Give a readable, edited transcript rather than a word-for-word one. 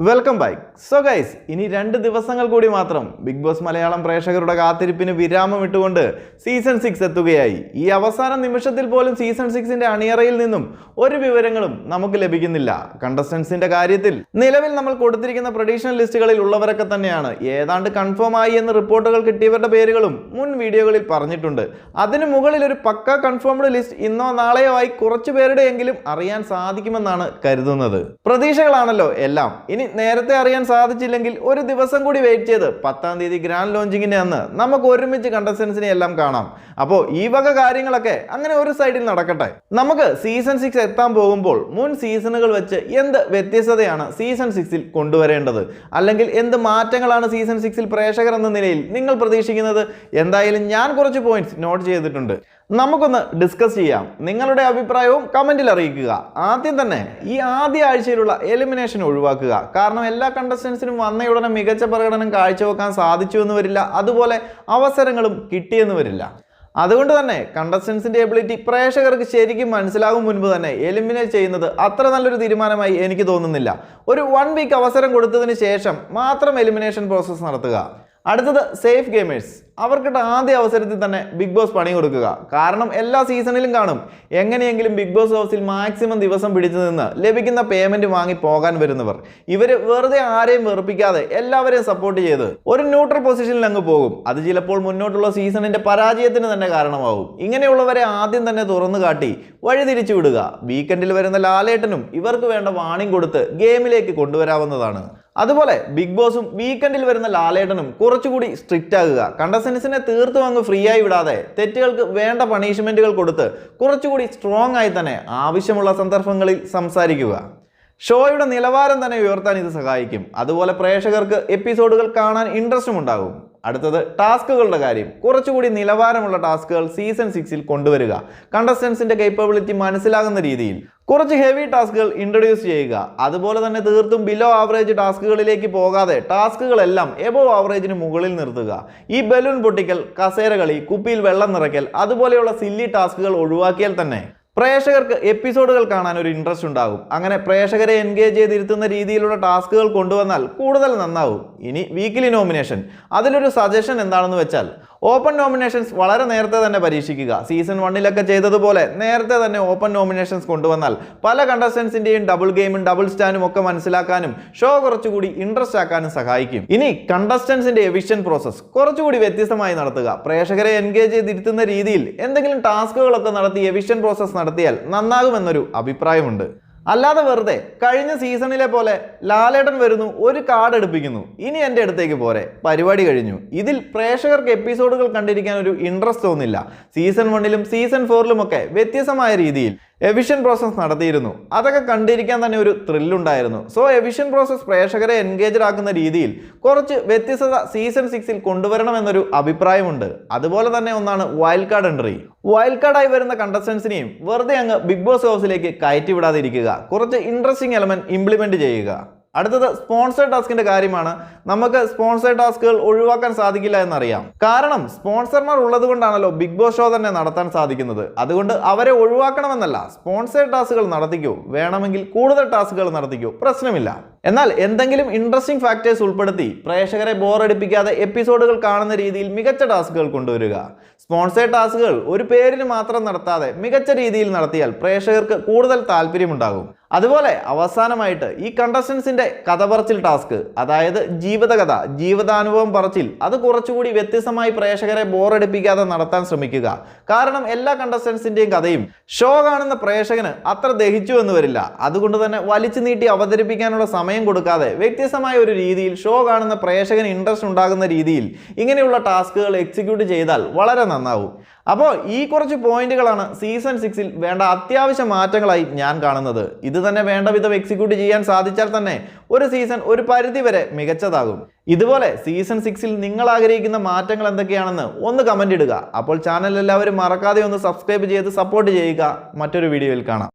Welcome back. So guys, ഇനി 2 ദിവസങ്ങൾ കൂടി മാത്രം ബിഗ് ബോസ് മലയാളം പ്രേക്ഷകരുടെ കാത്തിരിപ്പിന് വിരാമം ഇട്ടുകൊണ്ട് സീസൺ 6 എത്തുകയായി. ഈ അവസാന നിമിഷത്തിൽ പോലും സീസൺ 6ന്റെ അണിയറയിൽ നിന്നും ഒരു വിവരങ്ങളും നമുക്ക് ലഭിക്കുന്നില്ല. കണ്ടസ്റ്റൻസിന്റെ കാര്യത്തിൽ നിലവിൽ നമ്മൾ കൊടുത്തിരിക്കുന്ന പ്രഡിക്ഷണൽ ലിസ്റ്റുകളിൽ ഉള്ളവരൊക്കെ തന്നെയാണ്. ഏതാണ്ട് കൺഫേം ആയി എന്ന് റിപ്പോർട്ടുകൾ കിട്ടിയവരുടെ പേരുകളും മുൻ വീഡിയോകളിൽ പറഞ്ഞിട്ടുണ്ട്. അതിനു മുകളിൽ ഒരു പക്ക കൺഫേംഡ് ലിസ്റ്റ് ഇന്നോ നാളെയോ ആയി കുറച്ചു പേരുടെ എങ്കിലും അറിയാൻ സാധിക്കുമെന്നാണ് കരുതുന്നത്. പ്രതീക്ഷകളാണല്ലോ എല്ലാം. ഇനി നേരത്തെ അറിയാൻ സാധിച്ചില്ലെങ്കിൽ ഒരു ദിവസം കൂടി വെയിറ്റ് ചെയ്ത് 10-ാം തീയതി ഗ്രാൻഡ് ലോഞ്ചിങ്ങിന്റെ അന്ന് നമുക്ക് ഒരുമിച്ച് കണ്ടസ്റ്റൻസിനെ എല്ലാം കാണാം. അപ്പോൾ ഈ വക കാര്യങ്ങളൊക്കെ അങ്ങനെ ഒരു സൈഡിൽ നടക്കട്ടെ. നമുക്ക് സീസൺ 6 എത്താൻ പോകുമ്പോൾ മുൻ സീസണുകൾ വെച്ച് എന്ത് വ്യത്യസ്തതയാണ് സീസൺ 6ൽ കൊണ്ടുവരേണ്ടത്, അല്ലെങ്കിൽ എന്ത് മാറ്റങ്ങളാണ് സീസൺ 6ൽ പ്രേക്ഷകർ എന്ന നിലയിൽ നിങ്ങൾ പ്രതീക്ഷിക്കുന്നത്? എന്തായാലും ഞാൻ കുറച്ച് പോയിന്റ്സ് നോട്ട് ചെയ്തിട്ടുണ്ട്. നമുക്കൊന്ന് ഡിസ്കസ് ചെയ്യാം. നിങ്ങളുടെ അഭിപ്രായവും കമന്റിൽ അറിയിക്കുക. ആദ്യം തന്നെ ഈ ആദ്യ ആഴ്ചയിലുള്ള എലിമിനേഷൻ ഒഴിവാക്കുക. കാരണം എല്ലാ കണ്ടസ്റ്റൻസിനും വന്നയുടനെ മികച്ച പ്രകടനം കാഴ്ചവെക്കാൻ സാധിച്ചു എന്ന് വരില്ല, അതുപോലെ അവസരങ്ങളും കിട്ടിയെന്ന് വരില്ല. അതുകൊണ്ട് തന്നെ കണ്ടസ്റ്റൻസിന്റെ എബിലിറ്റി പ്രേക്ഷകർക്ക് ശരിക്കും മനസ്സിലാകും മുൻപ് തന്നെ എലിമിനേറ്റ് ചെയ്യുന്നത് അത്ര നല്ലൊരു തീരുമാനമായി എനിക്ക് തോന്നുന്നില്ല. ഒരു 1 വീക്ക് അവസരം കൊടുത്തതിന് ശേഷം മാത്രം എലിമിനേഷൻ പ്രോസസ്സ് നടത്തുക. അടുത്തത് സേഫ് ഗെയിമേഴ്സ്. അവർക്കിട്ട് ആദ്യ അവസരത്തിൽ തന്നെ ബിഗ് ബോസ് പണി കൊടുക്കുക. കാരണം എല്ലാ സീസണിലും കാണും എങ്ങനെയെങ്കിലും ബിഗ് ബോസ് ഹൗസിൽ മാക്സിമം ദിവസം പിടിച്ചു നിന്ന് ലഭിക്കുന്ന പേയ്മെന്റ് വാങ്ങി പോകാൻ വരുന്നവർ. ഇവര് വെറുതെ ആരെയും വെറുപ്പിക്കാതെ എല്ലാവരെയും സപ്പോർട്ട് ചെയ്ത് ഒരു ന്യൂട്രൽ പൊസിഷനിൽ അങ്ങ് പോകും. അത് ചിലപ്പോൾ മുന്നോട്ടുള്ള സീസണിന്റെ പരാജയത്തിന് തന്നെ കാരണമാവും. ഇങ്ങനെയുള്ളവരെ ആദ്യം തന്നെ തുറന്നു കാട്ടി വഴിതിരിച്ചു വിടുക. വീക്കെൻഡിൽ വരുന്ന ലാലേട്ടനും ഇവർക്ക് വേണ്ട വാണിംഗ് കൊടുത്ത് ഗെയിമിലേക്ക് കൊണ്ടുവരാവുന്നതാണ്. അതുപോലെ ബിഗ് ബോസും വീക്കെൻഡിൽ വരുന്ന ലാലേട്ടനും കുറച്ചുകൂടി സ്ട്രിക്റ്റ് ആകുക. കണ്ടസ്റ്റൻസിനെ തീർത്തും അങ്ങ് ഫ്രീ ആയി വിടാതെ തെറ്റുകൾക്ക് വേണ്ട പണിഷ്മെന്റുകൾ കൊടുത്ത് കുറച്ചുകൂടി സ്ട്രോങ് ആയി തന്നെ ആവശ്യമുള്ള സന്ദർഭങ്ങളിൽ സംസാരിക്കുക. ഷോയുടെ നിലവാരം തന്നെ ഉയർത്താൻ ഇത് സഹായിക്കും. അതുപോലെ പ്രേക്ഷകർക്ക് എപ്പിസോഡുകൾ കാണാൻ ഇൻട്രസ്റ്റും ഉണ്ടാകും. അടുത്തത് ടാസ്കുകളുടെ കാര്യം. കുറച്ചുകൂടി നിലവാരമുള്ള ടാസ്കുകൾ സീസൺ 6ൽ കൊണ്ടുവരിക. കണ്ടസ്റ്റൻസിന്റെ കേപ്പബിലിറ്റി മനസ്സിലാകുന്ന രീതിയിൽ കുറച്ച് ഹെവി ടാസ്കുകൾ ഇൻട്രൊഡ്യൂസ് ചെയ്യുക. അതുപോലെ തന്നെ തീർത്തും ബിലോ ആവറേജ് ടാസ്കുകളിലേക്ക് പോകാതെ ടാസ്കുകളെല്ലാം എബോവ് ആവറേജിന് മുകളിൽ നിർത്തുക. ഈ ബലൂൺ പൊട്ടിക്കൽ, കസേര കളി, കുപ്പിയിൽ വെള്ളം നിറയ്ക്കൽ, അതുപോലെയുള്ള സില്ലി ടാസ്കുകൾ ഒഴിവാക്കിയാൽ തന്നെ പ്രേക്ഷകർക്ക് എപ്പിസോഡുകൾ കാണാൻ ഒരു ഇൻട്രസ്റ്റ് ഉണ്ടാകും. അങ്ങനെ പ്രേക്ഷകരെ എൻഗേജ് ചെയ്തിരുത്തുന്ന രീതിയിലുള്ള ടാസ്കുകൾ കൊണ്ടുവന്നാൽ കൂടുതൽ നന്നാവും. ഇനി വീക്കിലി നോമിനേഷൻ. അതിലൊരു സജഷൻ എന്താണെന്ന് വെച്ചാൽ ഓപ്പൺ നോമിനേഷൻസ് വളരെ നേരത്തെ തന്നെ പരീക്ഷിക്കുക. സീസൺ 1ലൊക്കെ ചെയ്തതുപോലെ നേരത്തെ തന്നെ ഓപ്പൺ നോമിനേഷൻസ് കൊണ്ടുവന്നാൽ പല കണ്ടസ്റ്റൻസിന്റെയും ഡബിൾ ഗെയിമും ഡബിൾ സ്റ്റാൻഡും ഒക്കെ മനസ്സിലാക്കാനും ഷോ കുറച്ചുകൂടി ഇൻട്രസ്റ്റ് ആക്കാനും സഹായിക്കും. ഇനി കണ്ടസ്റ്റൻസിന്റെ എവിക്ഷൻ പ്രോസസ് കുറച്ചുകൂടി വ്യത്യസ്തമായി നടത്തുക. പ്രേക്ഷകരെ എൻഗേജ് ചെയ്തിരുത്തുന്ന രീതിയിൽ എന്തെങ്കിലും ടാസ്കുകളൊക്കെ നടത്തി എവിക്ഷൻ പ്രോസസ് നടത്തിയാൽ നന്നാകുമെന്നൊരു അഭിപ്രായമുണ്ട്. അല്ലാതെ വെറുതെ കഴിഞ്ഞ സീസണിലെ പോലെ ലാലേട്ടൻ വരുന്നു, ഒരു കാർഡ് എടുപ്പിക്കുന്നു, ഇനി എൻ്റെ അടുത്തേക്ക് പോരെ, പരിപാടി കഴിഞ്ഞു. ഇതിൽ പ്രേക്ഷകർക്ക് എപ്പിസോഡുകൾ കണ്ടിരിക്കാൻ ഒരു ഇൻട്രസ്റ്റ് തോന്നില്ല. സീസൺ 1ലും സീസൺ 4ലും ഒക്കെ വ്യത്യസ്തമായ രീതിയിൽ എവിഷൻ പ്രോസസ് നടത്തിയിരുന്നു. അതൊക്കെ കണ്ടിരിക്കാൻ തന്നെ ഒരു ത്രില്ലുണ്ടായിരുന്നു. സോ എവിഷൻ പ്രോസസ് പ്രേക്ഷകരെ എൻഗേജഡ് ആക്കുന്ന രീതിയിൽ കുറച്ച് വ്യത്യസ്തത സീസൺ 6ൽ കൊണ്ടുവരണമെന്നൊരു അഭിപ്രായമുണ്ട്. അതുപോലെ തന്നെ ഒന്നാണ് വൈൽഡ് കാർഡ് എൻട്രി. വൈൽഡ് കാർഡായി വരുന്ന കണ്ടസ്റ്റൻസിനെയും വെറുതെ അങ്ങ് ബിഗ് ബോസ് ഹൗസിലേക്ക് കയറ്റി വിടാതിരിക്കുക. കുറച്ച് ഇൻട്രസ്റ്റിംഗ് എലമെന്റ് ഇംപ്ലിമെന്റ് ചെയ്യുക. അടുത്തത് സ്പോൺസർ ടാസ്കിന്റെ കാര്യമാണ്. നമുക്ക് സ്പോൺസർ ടാസ്കുകൾ ഒഴിവാക്കാൻ സാധിക്കില്ല എന്നറിയാം. കാരണം സ്പോൺസർമാർ ഉള്ളത് കൊണ്ടാണല്ലോ ബിഗ് ബോസ് ഷോ തന്നെ നടത്താൻ സാധിക്കുന്നത്. അതുകൊണ്ട് അവരെ ഒഴിവാക്കണമെന്നല്ല, സ്പോൺസർ ടാസ്കുകൾ നടത്തിക്കൂ. വേണമെങ്കിൽ കൂടുതൽ ടാസ്കുകൾ നടത്തിക്കൂ, പ്രശ്നമില്ല. എന്നാൽ എന്തെങ്കിലും ഇൻട്രസ്റ്റിംഗ് ഫാക്ടേഴ്സ് ഉൾപ്പെടുത്തി പ്രേക്ഷകരെ ബോറടിപ്പിക്കാതെ എപ്പിസോഡുകൾ കാണുന്ന രീതിയിൽ മികച്ച ടാസ്കുകൾ കൊണ്ടുവരിക. സ്പോൺസർ ടാസ്കുകൾ ഒരു പേരിന് മാത്രം നടത്താതെ മികച്ച രീതിയിൽ നടത്തിയാൽ പ്രേക്ഷകർക്ക് കൂടുതൽ താല്പര്യമുണ്ടാകും. അതുപോലെ അവസാനമായിട്ട് ഈ കണ്ടസ്റ്റൻസിന്റെ കഥ പറച്ചിൽ ടാസ്ക്, അതായത് ജീവിതകഥ, ജീവിതാനുഭവം പറച്ചിൽ, അത് കുറച്ചുകൂടി വ്യത്യസ്തമായി പ്രേക്ഷകരെ ബോറടിപ്പിക്കാതെ നടത്താൻ ശ്രമിക്കുക. കാരണം എല്ലാ കണ്ടസ്റ്റൻസിന്റെയും കഥയും ഷോ കാണുന്ന പ്രേക്ഷകന് അത്ര ദഹിച്ചു എന്ന് വരില്ല. അതുകൊണ്ട് തന്നെ വലിച്ചു നീട്ടി അവതരിപ്പിക്കാനുള്ള സമയം കൊടുക്കാതെ വ്യത്യസ്തമായ ഒരു രീതിയിൽ ഷോ കാണുന്ന പ്രേക്ഷകന് ഇൻട്രസ്റ്റ് ഉണ്ടാകുന്ന രീതിയിൽ ഇങ്ങനെയുള്ള ടാസ്കുകൾ എക്സിക്യൂട്ട് ചെയ്താൽ വളരെ നന്നാവും. അപ്പോൾ ഈ കുറച്ച് പോയിന്റുകളാണ് സീസൺ 6ൽ വേണ്ട അത്യാവശ്യ മാറ്റങ്ങളായി ഞാൻ കാണുന്നത്. ഇത് തന്നെ വേണ്ട വിധം എക്സിക്യൂട്ട് ചെയ്യാൻ സാധിച്ചാൽ തന്നെ ഒരു സീസൺ ഒരു പരിധി വരെ മികച്ചതാകും. ഇതുപോലെ സീസൺ 6ൽ നിങ്ങൾ ആഗ്രഹിക്കുന്ന മാറ്റങ്ങൾ എന്തൊക്കെയാണെന്ന് ഒന്ന് കമന്റ് ഇടുക. അപ്പോൾ ചാനൽ എല്ലാവരും മറക്കാതെ ഒന്ന് സബ്സ്ക്രൈബ് ചെയ്ത് സപ്പോർട്ട് ചെയ്യുക. മറ്റൊരു വീഡിയോയിൽ കാണാം.